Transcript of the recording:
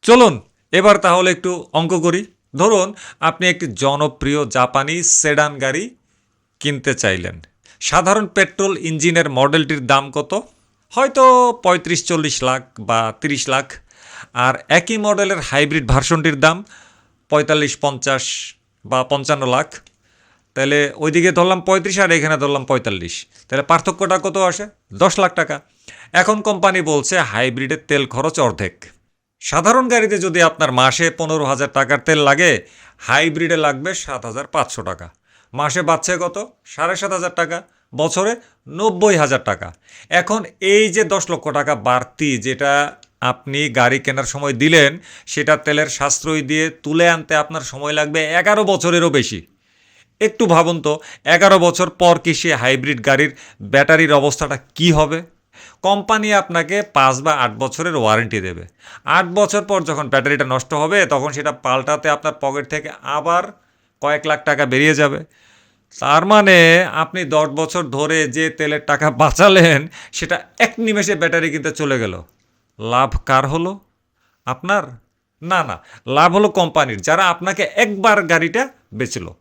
চলুন এবার তাহলে একটু অঙ্ক করি। ধরুন আপনি একটি জনপ্রিয় জাপানি সেডান গাড়ি কিনতে চাইলেন। সাধারণ পেট্রোল ইঞ্জিনের মডেলটির দাম কত? হয়তো ৩৫-৪০ লাখ বা ৩০ লাখ। আর একই মডেলের হাইব্রিড ভার্সনটির দাম ৪৫-৫০ বা ৫৫ লাখ। তাহলে ওইদিকে ধরলাম ৩৫ আর এখানে ধরলাম ৪৫। তাহলে পার্থক্যটা কত আসে? ১০ লাখ টাকা। এখন কোম্পানি বলছে হাইব্রিডের তেল খরচ অর্ধেক। সাধারণ গাড়িতে যদি আপনার মাসে ১৫,০০০ টাকার তেল লাগে, হাইব্রিডে লাগবে ৭,৫০০ টাকা। মাসে বাঁচছে কত? ৭,৫০০ টাকা। বছরে ৯০,০০০ টাকা। এখন এই যে ১০ লক্ষ টাকা বাড়তি যেটা আপনি গাড়ি কেনার সময় দিলেন, সেটা তেলের সাশ্রয় দিয়ে তুলে আনতে আপনার সময় লাগবে ১১ বছরেরও বেশি। একটু ভাবুন তো, ১১ বছর পর কি সে হাইব্রিড গাড়ির ব্যাটারির অবস্থাটা কি হবে? কোম্পানি আপনাকে ৫ বা ৮ বছরের ওয়ারেন্টি দেবে। ৮ বছর পর যখন ব্যাটারিটা নষ্ট হবে, তখন সেটা পাল্টাতে আপনার পকেট থেকে আবার কয়েক লাখ টাকা বেরিয়ে যাবে। তার মানে আপনি ১০ বছর ধরে যে তেলের টাকা বাঁচালেন, সেটা এক নিমেষে ব্যাটারি কিনতে চলে গেল। লাভ কার হলো? আপনার? না, না, লাভ হলো কোম্পানির, যারা আপনাকে একবার গাড়িটা বেচলো।